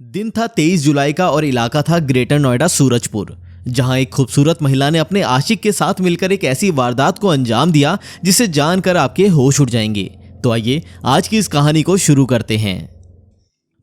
दिन था 23 जुलाई का और इलाका था ग्रेटर नोएडा सूरजपुर, जहां एक खूबसूरत महिला ने अपने आशिक के साथ मिलकर एक ऐसी वारदात को अंजाम दिया जिसे जानकर आपके होश उड़ जाएंगे। तो आइए आज की इस कहानी को शुरू करते हैं।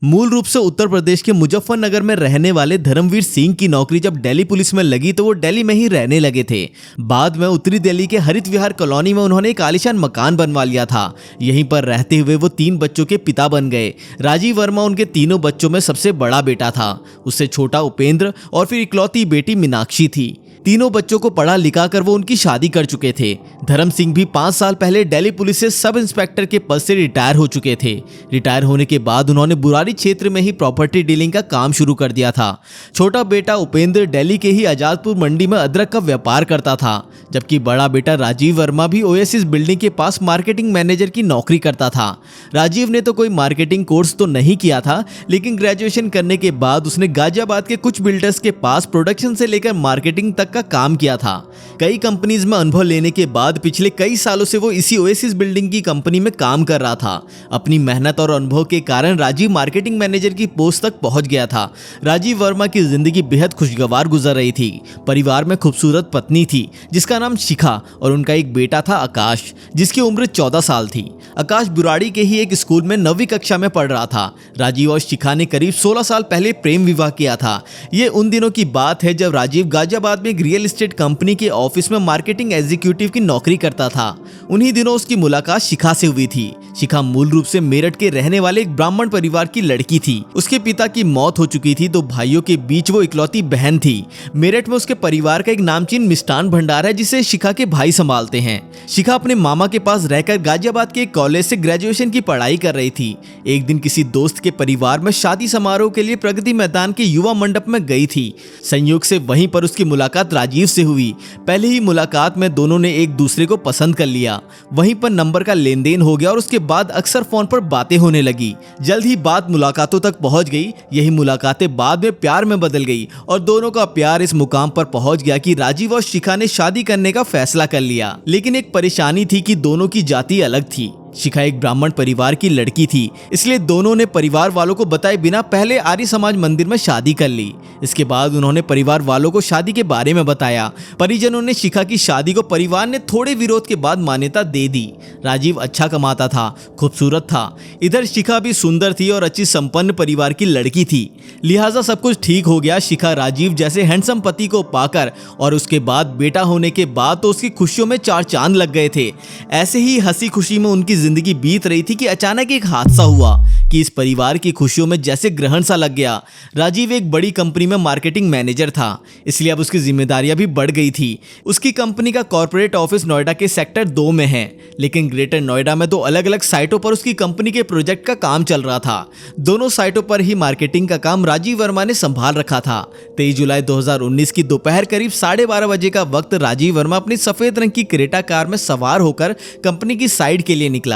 मूल रूप से उत्तर प्रदेश के मुजफ्फरनगर में रहने वाले धर्मवीर सिंह की नौकरी जब दिल्ली पुलिस में लगी तो वो दिल्ली में ही रहने लगे थे। बाद में उत्तरी दिल्ली के हरित विहार कॉलोनी में उन्होंने एक आलीशान मकान बनवा लिया था। यहीं पर रहते हुए वो 3 बच्चों के पिता बन गए। राजीव वर्मा उनके तीनों बच्चों में सबसे बड़ा बेटा था। उससे छोटा उपेंद्र और फिर इकलौती बेटी मीनाक्षी थी। तीनों बच्चों को पढ़ा लिखा कर वो उनकी शादी कर चुके थे। धर्म सिंह भी 5 साल पहले दिल्ली पुलिस से सब इंस्पेक्टर के पद से रिटायर हो चुके थे। रिटायर होने के बाद उन्होंने बुराड़ी क्षेत्र में ही प्रॉपर्टी डीलिंग का काम शुरू कर दिया था। छोटा बेटा उपेंद्र दिल्ली के ही आजादपुर मंडी में अदरक का व्यापार करता था, जबकि बड़ा बेटा राजीव वर्मा भी ओएसिस बिल्डिंग के पास मार्केटिंग मैनेजर की नौकरी करता था। राजीव ने तो कोई मार्केटिंग कोर्स तो नहीं किया था, लेकिन ग्रेजुएशन करने के बाद उसने गाजियाबाद के कुछ बिल्डर्स के पास प्रोडक्शन से लेकर मार्केटिंग तक का काम किया था। कई कंपनीज में अनुभव लेने के बाद पिछले कई सालों से वो इसी ओएसिस बिल्डिंग की कंपनी में काम कर रहा था। अपनी मेहनत और अनुभव के कारण राजीव मार्केटिंग मैनेजर की पोस्ट तक पहुंच गया था। राजीव वर्मा की जिंदगी बेहद खुशगवार गुजर रही थी। परिवार में खूबसूरत पत्नी थी जिसका नाम शिखा और उनका एक बेटा था आकाश, जिसकी उम्र 14 साल थी। आकाश बुराड़ी के ही एक स्कूल में 9वीं कक्षा में पढ़ रहा था। राजीव और शिखा ने करीब 16 साल पहले प्रेम विवाह किया था। ये उन दिनों की बात है जब राजीव गाजियाबाद में रियल एस्टेट कंपनी के ऑफिस में मार्केटिंग एग्जीक्यूटिव की नौकरी करता था। उन्हीं दिनों उसकी मुलाकात शिखा से हुई थी। शिखा मूल रूप से मेरठ के रहने वाले एक ब्राह्मण परिवार की लड़की थी। उसके पिता की मौत हो चुकी थी तो भाइयों के बीच वो इकलौती बहन थी। मेरठ में उसके परिवार का एक नामचीन मिष्ठान भंडार है जिसे शिखा के भाई संभालते हैं। शिखा अपने मामा के पास रहकर गाजियाबाद के कॉलेज से ग्रेजुएशन की पढ़ाई कर रही थी। एक दिन किसी दोस्त के परिवार में शादी समारोह के लिए प्रगति मैदान के युवा मंडप में गई थी। संयोग से वहीं पर उसकी मुलाकात राजीव से हुई। पहले ही मुलाकात में दोनों ने एक दूसरे को पसंद कर लिया। वहीं पर नंबर का लेन देन हो गया और उसके बाद अक्सर फोन पर बातें होने लगी। जल्द ही बात मुलाकातों तक पहुंच गई। यही मुलाकातें बाद में प्यार में बदल गई और दोनों का प्यार इस मुकाम पर पहुंच गया कि राजीव और शिखा ने शादी करने का फैसला कर लिया। लेकिन एक परेशानी थी कि दोनों की जाति अलग थी। शिखा एक ब्राह्मण परिवार की लड़की थी, इसलिए दोनों ने परिवार वालों को बताए बिना पहले आर्य समाज मंदिर में शादी कर ली। इसके बाद उन्होंने परिवार वालों को शादी के बारे में बताया। परिजनों ने शिखा की शादी को परिवार ने थोड़े विरोध के बाद मान्यता दे दी। राजीव अच्छा कमाता था, खूबसूरत था। इधर शिखा भी सुंदर थी और अच्छी संपन्न परिवार की लड़की थी। लिहाजा सब कुछ ठीक हो गया। शिखा राजीव जैसे हैंडसम पति को पाकर और उसके बाद बेटा होने के बाद तो उसकी खुशियों में 4 चांद लग गए थे। ऐसे ही हंसी खुशी में उनकी जिंदगी बीत रही थी कि अचानक एक हादसा हुआ कि इस परिवार की खुशियों में जैसे ग्रहण सा लग गया। राजीव एक बड़ी कंपनी में मार्केटिंग मैनेजर था, इसलिए अब उसकी जिम्मेदारियां भी बढ़ गई थी। उसकी कंपनी का कॉर्पोरेट ऑफिस नोएडा के सेक्टर 2 में है, लेकिन ग्रेटर नोएडा में 2 अलग अलग साइटों पर उसकी कंपनी के प्रोजेक्ट का काम चल रहा था। दोनों साइटों पर ही मार्केटिंग का काम राजीव वर्मा ने संभाल रखा था। 23 जुलाई 2019 की दोपहर करीब 12:30 बजे का वक्त राजीव वर्मा अपनी सफेद रंग की क्रेटा कार में सवार होकर कंपनी की साइट के लिए निकला।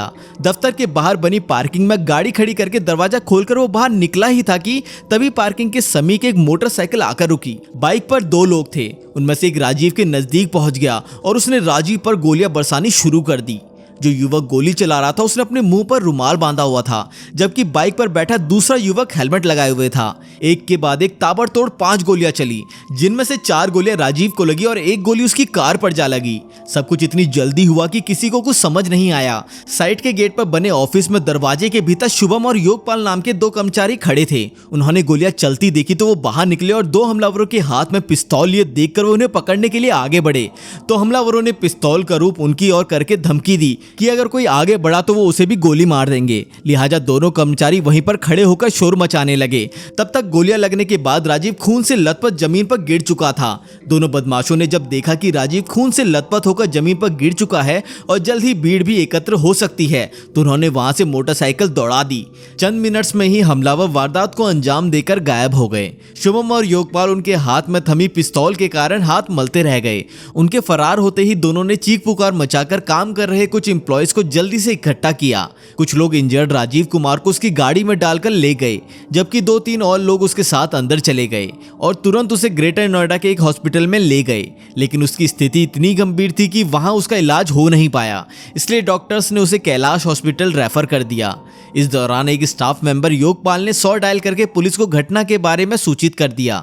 दफ्तर के बाहर बनी पार्किंग में गाड़ी खड़ी करके दरवाजा खोलकर वो बाहर निकला ही था कि तभी पार्किंग के समीप एक मोटरसाइकिल आकर रुकी। बाइक पर 2 लोग थे। उनमें से एक राजीव के नजदीक पहुंच गया और उसने राजीव पर गोलियां बरसानी शुरू कर दी। जो युवक गोली चला रहा था उसने अपने मुंह पर रुमाल बांधा हुआ था, जबकि बाइक पर बैठा दूसरा युवक हेलमेट लगाए हुए था। एक के बाद एक ताबड़तोड़ 5 गोलियां चली, जिनमें से 4 गोलियां राजीव को लगी और 1 गोली उसकी कार पर जा लगी। सब कुछ इतनी जल्दी हुआ कि किसी को कुछ समझ नहीं आया। साइट के गेट पर बने ऑफिस में दरवाजे के भीतर शुभम और योगपाल नाम के 2 कर्मचारी खड़े थे। उन्होंने गोलियां चलती देखी तो वो बाहर निकले और 2 हमलावरों के हाथ में पिस्तौल लिए देखकर वो उन्हें पकड़ने के लिए आगे बढ़े तो हमलावरों ने पिस्तौल का रूप उनकी ओर करके धमकी दी कि अगर कोई आगे बढ़ा तो वो उसे भी गोली मार देंगे। लिहाजा दोनों कर्मचारी वहीं पर खड़े होकर शोर मचाने लगे। तब तक गोलियां लगने के बाद राजीव खून से लथपथ जमीन पर गिर चुका था। दोनों बदमाशों ने जब देखा कि राजीव खून से लथपथ होकर जमीन पर गिर चुका है और जल्द ही भीड़ भी एकत्र हो सकती है तो उन्होंने वहां से मोटरसाइकिल दौड़ा दी। चंद मिनट्स में ही हमलावर वारदात को अंजाम देकर गायब हो गए। शुभम और योगपाल उनके हाथ में थमी पिस्तौल के कारण हाथ मलते रह गए। उनके फरार होते ही दोनों ने चीख पुकार मचाकर काम कर रहे कुछ एम्प्लॉयज को जल्दी से इकट्ठा किया। कुछ लोग इंजर्ड राजीव कुमार को उसकी गाड़ी में डालकर ले गए, जबकि 2-3 और लोग उसके साथ अंदर चले गए और तुरंत उसे ग्रेटर नोएडा के एक हॉस्पिटल में ले गए। लेकिन उसकी स्थिति इतनी गंभीर थी कि वहां उसका इलाज हो नहीं पाया, इसलिए डॉक्टर्स ने उसे कैलाश हॉस्पिटल रेफर कर दिया। इस दौरान एक स्टाफ मेंबर योगपाल ने 100 डायल करके पुलिस को घटना के बारे में सूचित कर दिया।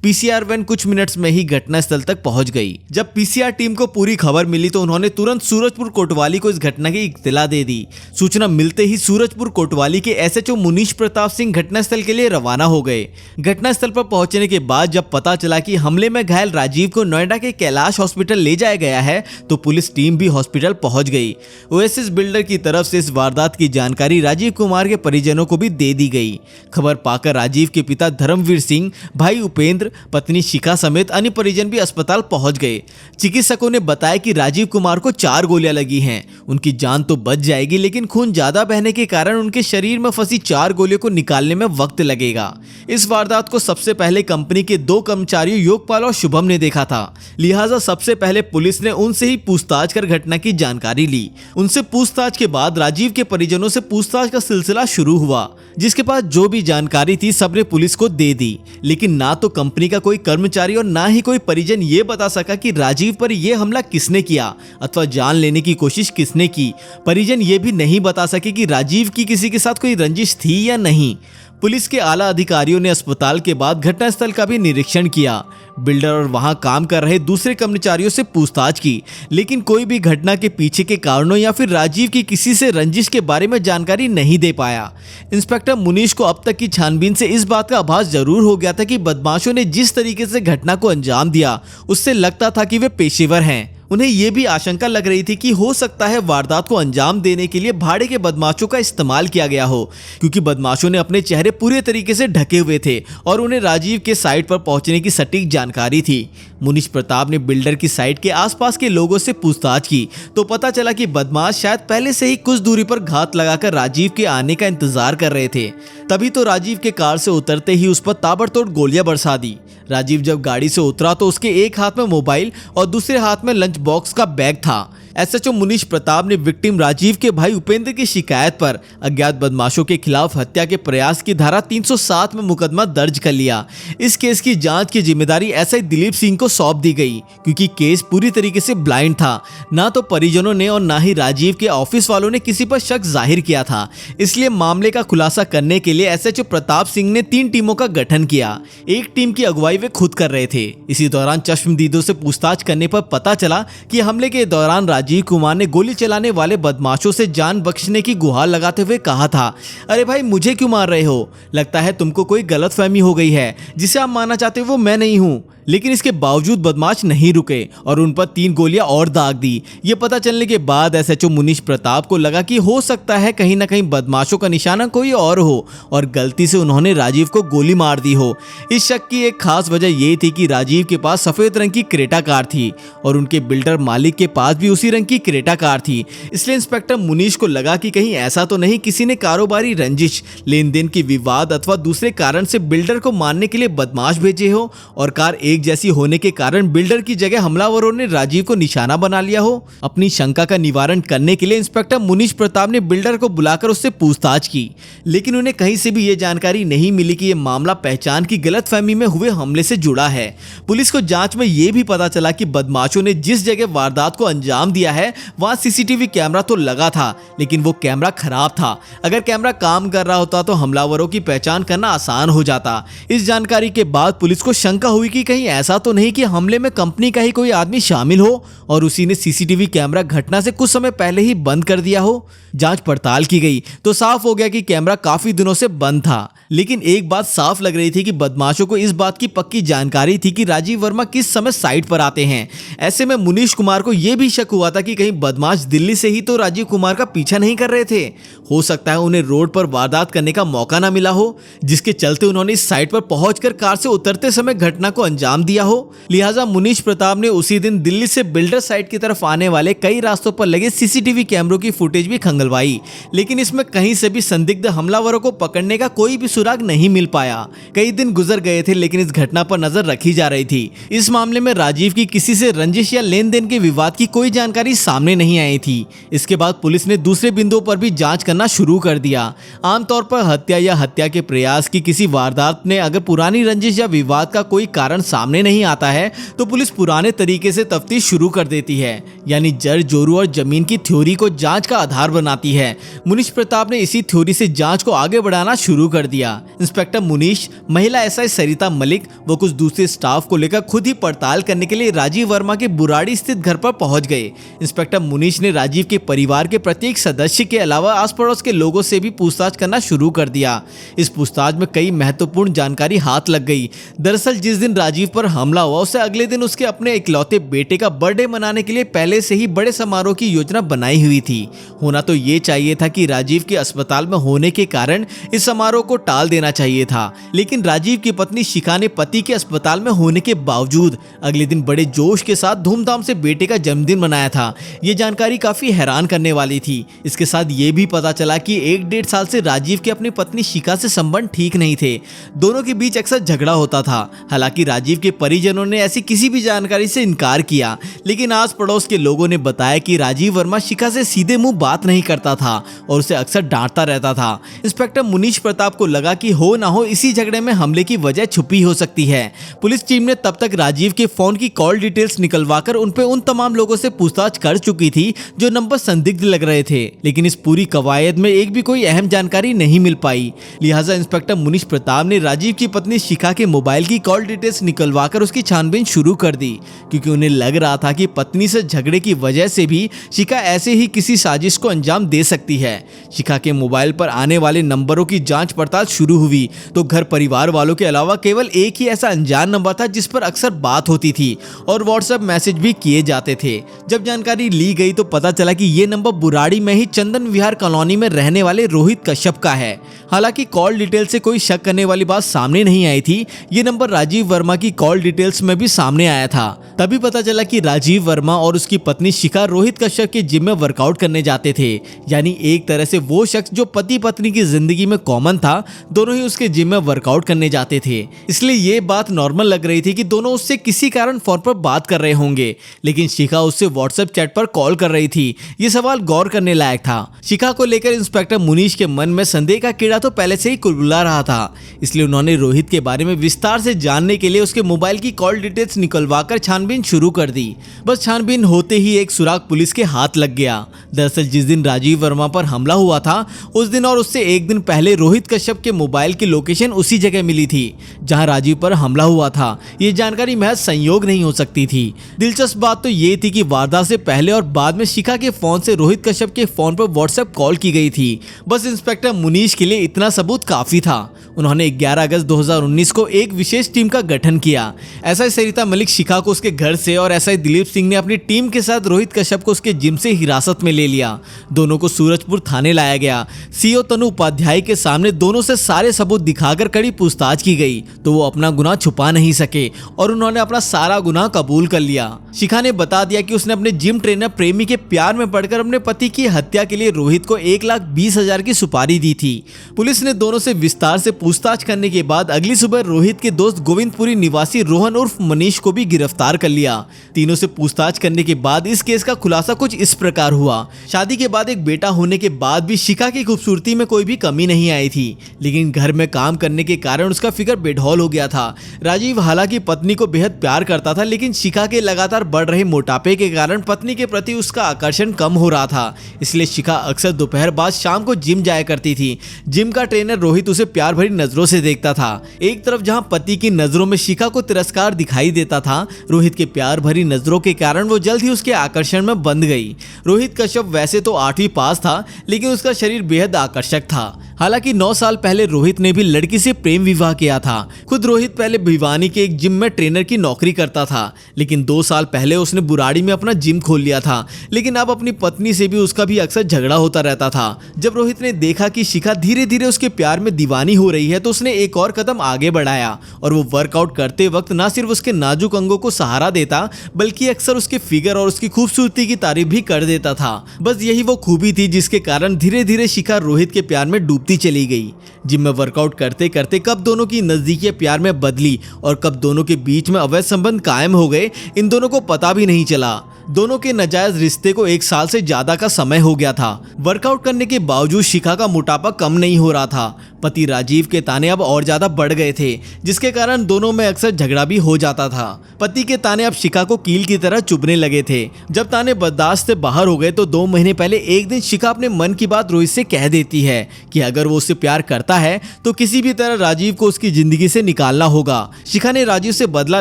पीसीआर वैन कुछ मिनट्स में ही घटना स्थल तक पहुंच गई। जब पीसीआर टीम को पूरी खबर मिली तो उन्होंने तुरंत सूरजपुर कोतवाली को इस घटना की इत्तला दे दी। सूचना मिलते ही सूरजपुर कोतवाली के एसएचओ मुनीश प्रताप सिंह घटनास्थल के लिए रवाना हो गए। घटनास्थल पर पहुंचने के बाद जब पता चला कि हमले में घायल राजीव को नोएडा के कैलाश हॉस्पिटल ले जाया गया है तो पुलिस टीम भी हॉस्पिटल पहुंच गई। ओएसिस बिल्डर की तरफ से इस वारदात की जानकारी राजीव कुमार के परिजनों को भी दे दी गई। खबर पाकर राजीव के पिता धर्मवीर सिंह, भाई उपेंद्र, पत्नी शिखा समेत अन्य परिजन भी अस्पताल पहुंच गए। चिकित्सकों ने बताया कि राजीव कुमार को 4 गोलियां लगी हैं। उनकी जान तो बच जाएगी, लेकिन खून ज्यादा बहने के कारण उनके शरीर में फंसी 4 गोलियों को निकालने में वक्त लगेगा। इस वारदात को सबसे पहले कंपनी के 2 कर्मचारियों योगपाल और शुभम ने देखा था, लिहाजा सबसे पहले पुलिस ने उनसे ही पूछताछ कर घटना की जानकारी ली। उनसे पूछताछ के बाद राजीव के परिजनों से पूछताछ का सिलसिला शुरू हुआ, जिसके पास जो भी जानकारी थी सबने पुलिस को दे दी। लेकिन ना तो कंपनी का कोई कर्मचारी और ना ही कोई परिजन ये बता सका कि राजीव पर यह हमला किसने किया अथवा जान लेने की कोशिश किसने की। परिजन ये भी नहीं बता सके कि राजीव की किसी के साथ कोई रंजिश थी या नहीं। पुलिस के आला अधिकारियों ने अस्पताल के बाद घटनास्थल का भी निरीक्षण किया। बिल्डर और वहां काम कर रहे दूसरे कर्मचारियों से पूछताछ की, लेकिन कोई भी घटना के पीछे के कारणों या फिर राजीव की किसी से रंजिश के बारे में जानकारी नहीं दे पाया। इंस्पेक्टर मुनीश को अब तक की छानबीन से इस बात का आभास जरूर हो गया था कि बदमाशों ने जिस तरीके से घटना को अंजाम दिया उससे लगता था कि वे पेशेवर हैं। उन्हें यह भी आशंका लग रही थी कि हो सकता है वारदात को अंजाम देने के लिए भाड़े के बदमाशों का इस्तेमाल किया गया हो, क्योंकि बदमाशों ने अपने चेहरे पूरे तरीके से ढके हुए थे और उन्हें राजीव के साइट पर पहुंचने की सटीक जानकारी थी। मुनीश प्रताप ने बिल्डर की साइट के आसपास के लोगों से पूछताछ की तो पता चला कि बदमाश शायद पहले से ही कुछ दूरी पर घात लगाकर राजीव के आने का इंतजार कर रहे थे। तभी तो राजीव के कार से उतरते ही उस पर ताबड़तोड़ गोलियां बरसा दी। राजीव जब गाड़ी से उतरा तो उसके एक हाथ में मोबाइल और दूसरे हाथ में लंच बॉक्स का बैग था। एसएचओ मुनीश प्रताप ने विक्टिम राजीव के भाई उपेंद्र की शिकायत पर अज्ञात बदमाशों के खिलाफ हत्या के प्रयास की धारा 307 में मुकदमा दर्ज कर लिया। इस केस की जांच की जिम्मेदारी एसआई दिलीप सिंह को सौंप दी गई, क्योंकि केस पूरी तरीके से ब्लाइंड था। ना तो परिजनों ने और ना ही राजीव के ऑफिस वालों ने किसी पर शक जाहिर किया था। इसलिए मामले का खुलासा करने के लिए एसएचओ प्रताप सिंह ने 3 टीमों का गठन किया। एक टीम की अगुवाई वे खुद कर रहे थे। इसी दौरान चश्मदीदों से पूछताछ करने पर पता चला कि हमले के दौरान राजीव कुमार ने गोली चलाने वाले बदमाशों से जान बख्शने की गुहार लगाते हुए कहा था, अरे भाई मुझे क्यों मार रहे हो? लगता है तुमको कोई गलतफहमी हो गई है। जिसे आप मानना चाहते हो वो मैं नहीं हूं। लेकिन इसके बावजूद बदमाश नहीं रुके और उन पर 3 गोलियां और दाग दी। ये पता चलने के बाद एसएचओ मुनीश प्रताप को लगा कि हो सकता है कहीं ना कहीं बदमाशों का निशाना कोई और हो और गलती से उन्होंने राजीव को गोली मार दी हो। इस शक की एक खास वजह ये थी कि राजीव के पास सफेद रंग की क्रेटा कार थी और उनके बिल्डर मालिक के पास भी उसी रंग की क्रेटा कार थी। इसलिए इंस्पेक्टर मुनीश को लगा कि कहीं ऐसा तो नहीं किसी ने कारोबारी रंजिश, लेन देन की विवाद अथवा दूसरे कारण से बिल्डर को मारने के लिए बदमाश भेजे हो और कार एक जैसी होने के कारण बिल्डर की जगह हमलावरों ने राजीव को निशाना बना लिया हो। अपनी शंका का निवारण करने के लिए इंस्पेक्टर मुनीश प्रताप ने बिल्डर को बुलाकर उससे पूछताछ की, लेकिन उन्हें कहीं से भी ये जानकारी नहीं मिली कि यह मामला पहचान की गलतफहमी में हुए हमले से जुड़ा है। पुलिस को जांच में यह भी पता चला कि बदमाशों ने जिस जगह वारदात को अंजाम दिया है वहां सीसीटीवी कैमरा तो लगा था, लेकिन वो कैमरा खराब था। अगर कैमरा काम कर रहा होता तो हमलावरों की पहचान करना आसान हो जाता। इस जानकारी के बाद पुलिस को शंका हुई कि कहीं ऐसा तो नहीं कि हमले में कंपनी का ही कोई आदमी शामिल हो और उसी ने सीसीटीवी कैमरा घटना से कुछ समय पहले ही बंद कर दिया हो। जांच पड़ताल की गई तो साफ हो गया कि कैमरा काफी दिनों से बंद था। लेकिन एक बात साफ लग रही थी कि बदमाशों को इस बात की पक्की जानकारी थी कि राजीव वर्मा किस समय साइट पर आते हैं। ऐसे में मुनीश कुमार को यह भी शक हुआ था कि कहीं बदमाश दिल्ली से ही तो राजीव कुमार का पीछा नहीं कर रहे थे। हो सकता है उन्हें रोड पर वारदात करने का मौका ना मिला हो, जिसके चलते उन्होंने इस साइट पर पहुंचकर कार से उतरते समय घटना को अंजाम अंजाम दिया हो। लिहाजा मुनीश प्रताप ने उसी दिन दिल्ली से बिल्डर साइट की तरफ आने वाले कई रास्तों पर लगे सीसीटीवी कैमरों की फुटेज भी खंगलवाई, लेकिन इसमें कहीं से भी संदिग्ध हमलावरों को पकड़ने का कोई भी सुराग नहीं मिल पाया। कई दिन गुजर गए थे, लेकिन इस घटना पर नजर रखी जा रही थी। इस मामले में राजीव की किसी से रंजिश या लेन देन के विवाद की कोई जानकारी सामने नहीं आई थी। इसके बाद पुलिस ने दूसरे बिंदुओं पर भी जांच करना शुरू कर दिया। आमतौर पर हत्या या हत्या के प्रयास की किसी वारदात में अगर पुरानी रंजिश या विवाद का कोई कारण सामने नहीं आता है तो पुलिस पुराने तरीके से तफ्तीश शुरू कर देती है, यानी जड़ जोरू और जमीन की थ्योरी को जांच का आधार बनाती है। मुनीश प्रताप ने इसी थ्योरी से जांच को आगे बढ़ाना शुरू कर दिया। इंस्पेक्टर मुनीश, महिला एसआई सरिता मलिक वो कुछ दूसरे स्टाफ को लेकर खुद ही पड़ताल करने के लिए राजीव वर्मा के बुराड़ी स्थित घर पर पहुंच गए। इंस्पेक्टर मुनीश ने राजीव के परिवार के प्रत्येक सदस्य के अलावा आस पड़ोस के लोगों से भी पूछताछ करना शुरू कर दिया। इस पूछताछ में कई महत्वपूर्ण जानकारी हाथ लग गई। दरअसल जिस दिन राजीव पर हमला हुआ उससे अगले दिन उसके अपने इकलौते बेटे का बर्थडे मनाने के लिए पहले से ही बड़े समारोह की योजना बनाई हुई थी। होना तो ये चाहिए था कि राजीव के अस्पताल में होने के कारण इस समारोह को टाल देना चाहिए था, लेकिन राजीव की पत्नी शिखा ने पति के अस्पताल में होने के बावजूद अगले दिन बड़े जोश के साथ धूमधाम से बेटे का जन्मदिन मनाया था। ये जानकारी काफी हैरान करने वाली थी। इसके साथ ये भी पता चला कि 1-1.5 साल से राजीव के अपनी पत्नी शिखा से संबंध ठीक नहीं थे। दोनों के बीच अक्सर झगड़ा होता था। हालांकि राजीव के परिजनों ने ऐसी किसी भी जानकारी से इनकार किया, लेकिन आस पड़ोस के लोगों ने बताया कि राजीव वर्मा शिखा से सीधे मुंह बात नहीं करता था और उसे अक्सर डांटता रहता था। इंस्पेक्टर मुनीश प्रताप को लगा कि हो ना हो इसी झगड़े में हमले की वजह छुपी हो सकती है। पुलिस टीम ने तब तक राजीव के फोन की कॉल डिटेल्स निकलवाकर उन तमाम लोगों से पूछताछ कर चुकी थी जो नंबर संदिग्ध लग रहे थे, लेकिन इस पूरी कवायद में एक भी कोई अहम जानकारी नहीं मिल पाई। लिहाजा इंस्पेक्टर मुनीश प्रताप ने राजीव की पत्नी शिखा के मोबाइल की कॉल डिटेल्स निकलवाकर उसकी छानबीन शुरू कर दी, क्योंकि उन्हें लग रहा था कि पत्नी से झगड़े की वजह से भी शिखा ऐसे ही किसी साजिश को अंजाम दे सकती है। शिखा के मोबाइल पर आने वाले नंबरों की जांच पड़ताल शुरू हुई तो घर परिवार वालों के अलावा केवल एक ही ऐसा अनजान नंबर था जिस पर अक्सर बात होती थी और व्हाट्सएप मैसेज भी किए जाते थे। जब जानकारी ली गई तो पता चला कि ये नंबर बुराड़ी में ही चंदन विहार कॉलोनी में रहने वाले रोहित कश्यप का है। हालांकि कॉल डिटेल से कोई शक करने वाली बात सामने नहीं आई थी। ये नंबर राजीव वर्मा की कॉल डिटेल्स में भी सामने आया था। तभी पता चला कि राजीव वर्मा और उसकी पत्नी शिखा रोहित कश्यप के जिम में वर्कआउट करने जाते थे, यानी एक तरह से वो शख्स जो पति पत्नी की जिंदगी में कॉमन था, दोनों ही उसके जिम में वर्कआउट करने जाते थे। इसलिए ये बात नॉर्मल लग रही थी कि दोनों उससे किसी कारण फोन पर बात कर रहे होंगे, लेकिन शिखा उससे व्हाट्सएप चैट पर कॉल कर रही थी। ये सवाल गौर करने लायक था। शिखा को लेकर इंस्पेक्टर मुनीश के मन में संदेह का कीड़ा तो पहले से ही कुलबुला रहा था, इसलिए उन्होंने रोहित के बारे में विस्तार से जानने के लिए उसके मोबाइल की कॉल डिटेल्स निकलवाकर छानबीन शुरू कर दी। बस छानबीन होते ही एक सुराग पुलिस के हाथ लग गया। दरअसल जिस दिन राजीव वर्मा पर हमला हुआ था उस दिन और उससे एक दिन पहले रोहित कश्यप के मोबाइल की लोकेशन उसी जगह मिली थी जहां राजीव पर हमला हुआ था। ये जानकारी महज संयोग नहीं हो सकती थी। दिलचस्प बात तो ये थी कि वारदात से पहले और बाद में शिखा के फोन से रोहित कश्यप के फोन पर व्हाट्सएप कॉल की गई थी। बस इंस्पेक्टर मुनीश के लिए इतना सबूत काफी था। उन्होंने 11 अगस्त 2019 को एक विशेष टीम का गठन किया। एसआई सरिता मलिक शिखा को उसके घर से और एसआई दिलीप सिंह ने अपनी टीम के साथ रोहित कश्यप को उसके जिम से हिरासत में ले लिया। दोनों को सूरजपुर थाने लाया गया। सीओ तनु उपाध्याय के सामने दोनों से सारे सबूत दिखाकर कड़ी पूछताछ की गई तो वो अपना गुनाह छुपा नहीं सके और उन्होंने अपना सारा गुनाह कबूल कर लिया। शिखा ने बता दिया कि उसने अपने जिम ट्रेनर प्रेमी के प्यार में पड़कर अपने पति की हत्या के लिए रोहित को 1,20,000 की सुपारी दी थी। पुलिस ने दोनों से विस्तार से पूछताछ करने के बाद अगली सुबह रोहित के दोस्त गोविंदपुरी निवासी रोहन उर्फ मनीष को भी गिरफ्तार कर लिया। तीनों से पूछताछ करने के बाद इस केस का खुलासा कुछ इस प्रकार हुआ। शादी के बाद एक बेटा होने के बाद भी शिखा की खूबसूरती में कोई भी कमी नहीं आई थी, लेकिन घर में काम करने के कारण उसका फिगर बेढौल हो गया था। राजीव हालांकि पत्नी को बेहद प्यार करता था, लेकिन शिखा के लगातार बढ़ रहे मोटापे के कारण पत्नी के प्रति उसका आकर्षण कम हो रहा था। इसलिए शिखा अक्सर दोपहर बाद शाम को जिम जाया करती थी। जिम का ट्रेनर रोहित उसे प्यार भरी नजरों से देखता था। एक तरफ जहां पति की नजरों में शिखा को तिरस्कार दिखाई देता था, रोहित के प्यार भरी नजरों के कारण वो जल्द ही उसके आकर्षण में बंध गई। रोहित कश्यप वैसे तो 8वीं पास था, लेकिन उसका शरीर बेहद आकर्षक था। हालांकि 9 साल पहले रोहित ने भी लड़की से प्रेम विवाह किया था। खुद रोहित पहले भिवानी के एक जिम में ट्रेनर की नौकरी करता था, लेकिन 2 साल पहले उसने बुराड़ी में अपना जिम खोल लिया था। लेकिन अब अपनी पत्नी से भी उसका भी अक्सर झगड़ा होता रहता था। जब रोहित ने देखा कि शिखा धीरे धीरे उसके प्यार में दीवानी हो रही है तो उसने एक और कदम आगे बढ़ाया और वो वर्कआउट करते वक्त ना सिर्फ उसके नाजुक अंगों को सहारा देता बल्कि अक्सर उसके फिगर और उसकी खूबसूरती की तारीफ भी कर देता था। बस यही वो खूबी थी जिसके कारण धीरे धीरे शिखा रोहित के प्यार में डूबती चली गई। जिम में वर्कआउट करते करते कब दोनों की नजदीकी प्यार में बदली और कब दोनों के बीच में अवैध संबंध कायम हो गए, इन दोनों को पता भी नहीं चला। दोनों के नाजायज रिश्ते को 1 साल से ज्यादा का समय हो गया था। वर्कआउट करने के बावजूद शिखा का मोटापा कम नहीं हो रहा था। पति राजीव के ताने अब और ज्यादा बढ़ गए थे, जिसके कारण दोनों में अक्सर झगड़ा भी हो जाता था। पति के ताने अब शिखा को कील की तरह चुभने लगे थे। जब ताने बर्दाश्त से बाहर हो गए तो 2 महीने पहले एक दिन शिखा अपने मन की बात रोहित से कह देती है कि अगर वो उससे प्यार करता है तो किसी भी तरह राजीव को उसकी जिंदगी से निकालना होगा। शिखा ने राजीव से बदला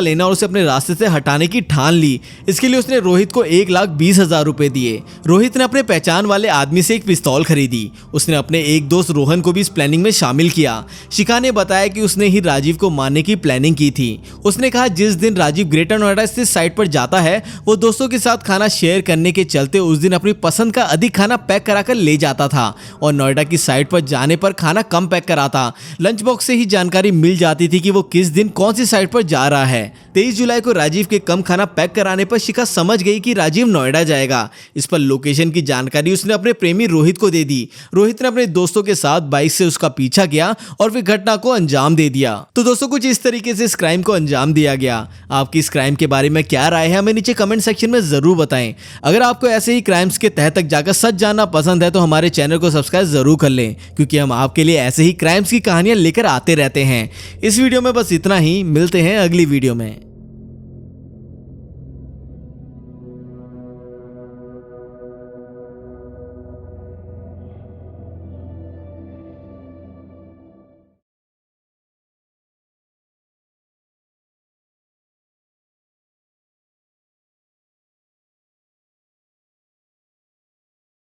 लेना और उसे अपने रास्ते से हटाने की ठान ली। इसके लिए उसने रोहित को 1,20,000 रुपए दिए। रोहित ने अपने पहचान वाले आदमी से एक पिस्तौल खरीदी। उसने अपने एक दोस्त रोहन को भी इस प्लानिंग में शामिल किया। शिखा ने बताया कि उसने ही राजीव को मारने की प्लानिंग की थी। उसने कहा जिस दिन राजीव ग्रेटर नोएडा स्थित साइट पर जाता है वो दोस्तों के साथ खाना शेयर करने के चलते उस दिन अपनी पसंद का अधिक खाना पैक कराकर ले जाता था और नोएडा की साइट पर जाने पर खाना कम पैक कराता। लंच बॉक्स से ही जानकारी मिल जाती थी कि वो किस दिन कौन सी साइट पर जा रहा है। 23 जुलाई को राजीव के कम खाना पैक कराने पर शिखा समझ गई कि राजीव नोएडा जाएगा। इस पर लोकेशन की जानकारी उसने अपने प्रेमी रोहित को दे दी। रोहित ने अपने दोस्तों के साथ बाइक से उसका पीछा किया और फिर घटना को अंजाम दे दिया। तो दोस्तों कुछ इस तरीके से इस क्राइम को अंजाम दिया गया। आपकी इस क्राइम के बारे में क्या राय है हमें नीचे कमेंट सेक्शन में जरूर बताएं। अगर आपको ऐसे ही क्राइम्स के तह तक जाकर सच जानना पसंद है तो हमारे चैनल को सब्सक्राइब जरूर कर लें, क्योंकि हम आपके लिए ऐसे ही क्राइम्स की कहानियां लेकर आते रहते हैं। इस वीडियो में बस इतना ही, मिलते हैं अगली वीडियो में।